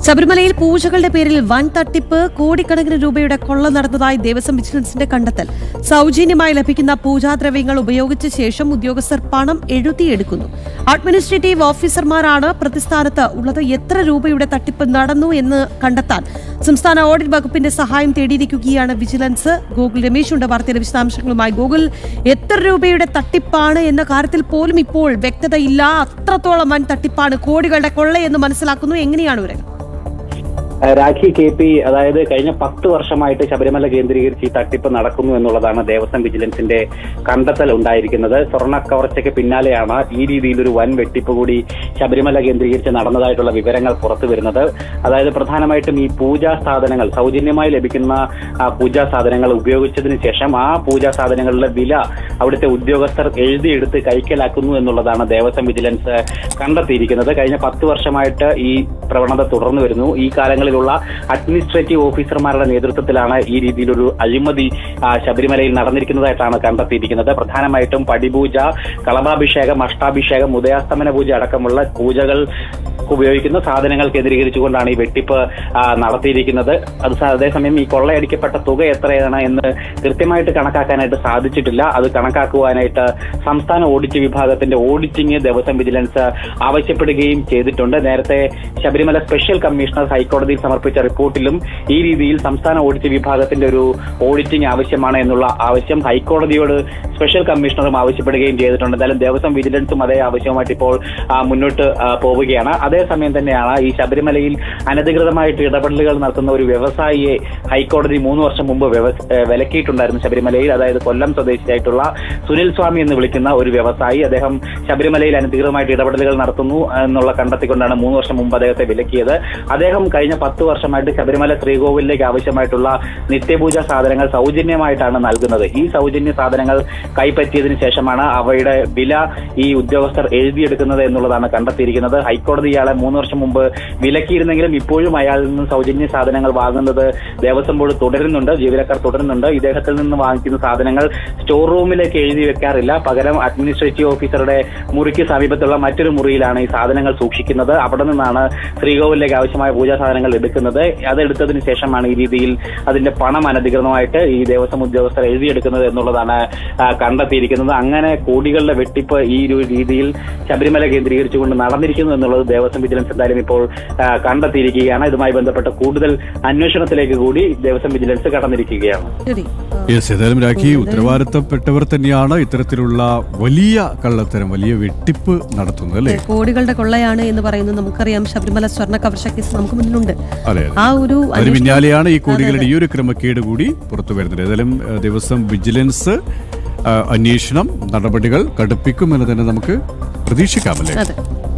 ശബരിമലയിൽ പൂജകളുടെ പേരിൽ വൻ തട്ടിപ്പ്, കോടിക്കണക്കിന് രൂപയുടെ കൊള്ള നടന്നതായി ദേവസ്വം വിജിലൻസിന്റെ കണ്ടെത്തൽ. സൗജന്യമായി ലഭിക്കുന്ന പൂജാദ്രവ്യങ്ങൾ ഉപയോഗിച്ച ശേഷം ഉദ്യോഗസ്ഥർ പണം എഴുതിയെടുക്കുന്നു. അഡ്മിനിസ്ട്രേറ്റീവ് ഓഫീസർമാരാണ് പ്രതിസ്ഥാനത്ത് ഉള്ളത്. എത്ര രൂപയുടെ തട്ടിപ്പ് നടന്നു എന്ന് കണ്ടെത്താൻ സംസ്ഥാന ഓഡിറ്റ് വകുപ്പിന്റെ സഹായം തേടിയിരിക്കുകയാണ് വിജിലൻസ്. ഗൂഗിൾ രമേശുണ്ട് വാർത്തയുടെ വിശദാംശങ്ങളുമായി. ഗൂഗിൾ, എത്ര രൂപയുടെ തട്ടിപ്പാണ് എന്ന കാര്യത്തിൽ പോലും ഇപ്പോൾ വ്യക്തതയില്ല. അത്രത്തോളം വൻ തട്ടിപ്പാണ്, കോടികളുടെ കൊള്ളയെന്ന് മനസ്സിലാക്കുന്നു. എങ്ങനെയാണ് വിവരങ്ങൾ? രാഖി കെ പി, അതായത് കഴിഞ്ഞ 10 വർഷമായിട്ട് ശബരിമല കേന്ദ്രീകരിച്ച് ഈ തട്ടിപ്പ് നടക്കുന്നു എന്നുള്ളതാണ് ദേവസ്വം വിജിലൻസിന്റെ കണ്ടെത്തൽ ഉണ്ടായിരിക്കുന്നത്. സ്വർണ്ണ കവർച്ചയ്ക്ക് പിന്നാലെയാണ് ഈ രീതിയിലൊരു വൻ വെട്ടിപ്പ് കൂടി ശബരിമല കേന്ദ്രീകരിച്ച് നടന്നതായിട്ടുള്ള വിവരങ്ങൾ പുറത്തു വരുന്നത്. അതായത് പ്രധാനമായിട്ടും ഈ പൂജാ സാധനങ്ങൾ, സൗജന്യമായി ലഭിക്കുന്ന പൂജാ സാധനങ്ങൾ ഉപയോഗിച്ചതിന് ശേഷം ആ പൂജാ സാധനങ്ങളുടെ വില അവിടുത്തെ ഉദ്യോഗസ്ഥർ എഴുതിയെടുത്ത് കൈക്കലാക്കുന്നു എന്നുള്ളതാണ് ദേവസ്വം വിജിലൻസ് കണ്ടെത്തിയിരിക്കുന്നത്. കഴിഞ്ഞ 10 വർഷമായിട്ട് ഈ പ്രവണത തുടർന്നു വരുന്നു. ഈ കാലങ്ങളിലുള്ള അഡ്മിനിസ്ട്രേറ്റീവ് ഓഫീസർമാരുടെ നേതൃത്വത്തിലാണ് ഈ രീതിയിലൊരു അഴിമതി ശബരിമലയിൽ നടന്നിരിക്കുന്നതായിട്ടാണ് കണ്ടെത്തിയിരിക്കുന്നത്. പ്രധാനമായിട്ടും പടിപൂജ, കളഭാഭിഷേകം, അഷ്ടാഭിഷേകം, ഉദയാസ്തമന പൂജ അടക്കമുള്ള പൂജകൾ ഉപയോഗിക്കുന്ന സാധനങ്ങൾ കേന്ദ്രീകരിച്ചുകൊണ്ടാണ് ഈ വെട്ടിപ്പ് നടത്തിയിരിക്കുന്നത്. അതേസമയം ഈ കൊള്ളയടിക്കപ്പെട്ട തുക എത്രയാണ് എന്ന് കൃത്യമായിട്ട് കണക്കാക്കാനായിട്ട് സാധിച്ചിട്ടില്ല. അത് കണക്കാക്കുവാനായിട്ട് സംസ്ഥാന ഓഡിറ്റ് വിഭാഗത്തിന്റെ ഓഡിറ്റിംഗ് ദേവസ്വം വിജിലൻസ് ആവശ്യപ്പെടുകയും ചെയ്തിട്ടുണ്ട്. നേരത്തെ ശബരിമല സ്പെഷ്യൽ കമ്മീഷണർ ഹൈക്കോടതിയിൽ സമർപ്പിച്ച റിപ്പോർട്ടിലും ഈ രീതിയിൽ സംസ്ഥാന ഓഡിറ്റ് വിഭാഗത്തിന്റെ ഒരു ഓഡിറ്റിംഗ് ആവശ്യമാണ് എന്നുള്ള ആവശ്യം ഹൈക്കോടതിയോട് സ്പെഷ്യൽ കമ്മീഷണറും ആവശ്യപ്പെടുകയും ചെയ്തിട്ടുണ്ട്. എന്തായാലും ദേവസ്വം വിജിലൻസും അതേ ആവശ്യവുമായിട്ട് ഇപ്പോൾ മുന്നോട്ട് പോവുകയാണ്. അതേസമയം തന്നെയാണ് ഈ ശബരിമലയിൽ അനധികൃതമായിട്ട് ഇടപെടലുകൾ നടത്തുന്ന ഒരു വ്യവസായിയെ ഹൈക്കോടതി 3 വർഷം മുമ്പ് വിലക്കിയിട്ടുണ്ടായിരുന്നു ശബരിമലയിൽ. അതായത് കൊല്ലം സ്വദേശിയായിട്ടുള്ള സുനിൽ സ്വാമി എന്ന് വിളിക്കുന്ന ഒരു വ്യവസായി. അദ്ദേഹം ശബരിമലയിൽ അനധികൃതമായിട്ട് ഇടപെടലുകൾ നടത്തുന്നു എന്നുള്ള കണ്ടെത്തിക്കൊണ്ടാണ് 3 വർഷം മുമ്പ് അദ്ദേഹത്തെ വിലക്കിയത്. അദ്ദേഹം കഴിഞ്ഞ 10 വർഷമായിട്ട് ശബരിമല ശ്രീകോവിലേക്ക് ആവശ്യമായിട്ടുള്ള നിത്യപൂജ സാധനങ്ങൾ സൗജന്യമായിട്ടാണ് നൽകുന്നത്. ഈ സൗജന്യ സാധനങ്ങൾ കൈപ്പറ്റിയതിനു ശേഷമാണ് അവയുടെ വില ഈ ഉദ്യോഗസ്ഥർ എഴുതിയെടുക്കുന്നത് എന്നുള്ളതാണ് കണ്ടെത്തിയിരിക്കുന്നത്. ഹൈക്കോടതി ഇയാളെ 3 വർഷം മുമ്പ് വിലക്കിയിരുന്നെങ്കിലും ഇപ്പോഴും അയാളിൽ നിന്ന് സൗജന്യ സാധനങ്ങൾ വാങ്ങുന്നത് ദേവസ്വം ബോർഡ് തുടരുന്നുണ്ട്, ജീവനക്കാർ തുടരുന്നുണ്ട്. ഇദ്ദേഹത്തിൽ നിന്ന് വാങ്ങിക്കുന്ന സാധനങ്ങൾ സ്റ്റോർ റൂമിലേക്ക് എഴുതി വെക്കാറില്ല. പകരം അഡ്മിനിസ്ട്രേറ്റീവ് ഓഫീസറുടെ മുറിക്ക് സമീപത്തുള്ള മറ്റൊരു മുറിയിലാണ് ഈ സാധനങ്ങൾ സൂക്ഷിക്കുന്നത്. അവിടെ നിന്നാണ് ശ്രീകോവിലേക്ക് ആവശ്യമായ പൂജാ സാധനങ്ങൾ എടുക്കുന്നത്. അതെടുത്തതിന് ശേഷമാണ് ഈ രീതിയിൽ അതിന്റെ പണം അനധികൃതമായിട്ട് ഈ ദേവസ്വം ഉദ്യോഗസ്ഥർ എഴുതിയെടുക്കുന്നത് എന്നുള്ളതാണ് കണ്ടെത്തിയിരിക്കുന്നത്. അങ്ങനെ കോടികളുടെ വെട്ടിപ്പ് ഈ ഒരു രീതിയിൽ ശബരിമല കേന്ദ്രീകരിച്ചുകൊണ്ട് നടന്നിരിക്കുന്നു എന്നുള്ളത് ദേവസ്വം വിജിലൻസ് എന്തായാലും ഇപ്പോൾ കണ്ടെത്തിയിരിക്കുകയാണ്. ഇതുമായി ബന്ധപ്പെട്ട കൂടുതൽ അന്വേഷണത്തിലേക്ക് കൂടി ദേവസ്വം വിജിലൻസ് കടന്നിരിക്കുകയാണ്. ഏതായാലും രാഖി, ഉത്തരവാദിത്തപ്പെട്ടവർ തന്നെയാണ് ഇത്തരത്തിലുള്ള വലിയ കള്ളത്തരം, വലിയ വെട്ടിപ്പ് നടത്തുന്നത് അല്ലേ? കോടികളുടെ കൊള്ളയാണ് എന്ന് പറയുന്നത് നമുക്കറിയാം. ശബരിമല സ്വർണ്ണ കവർച്ച കേസ് നമുക്ക് മുന്നിലുണ്ട്. ആ ഒരു പിന്നാലെയാണ് ഈ കോടികളുടെ ഈ ഒരു ക്രമക്കേട് കൂടി പുറത്തു വരുന്നത്. ഏതായാലും ദേവസ്വം വിജിലൻസ് അന്വേഷണം നടപടികൾ കടുപ്പിക്കുമെന്ന് തന്നെ നമുക്ക് പ്രതീക്ഷിക്കാമല്ലേ?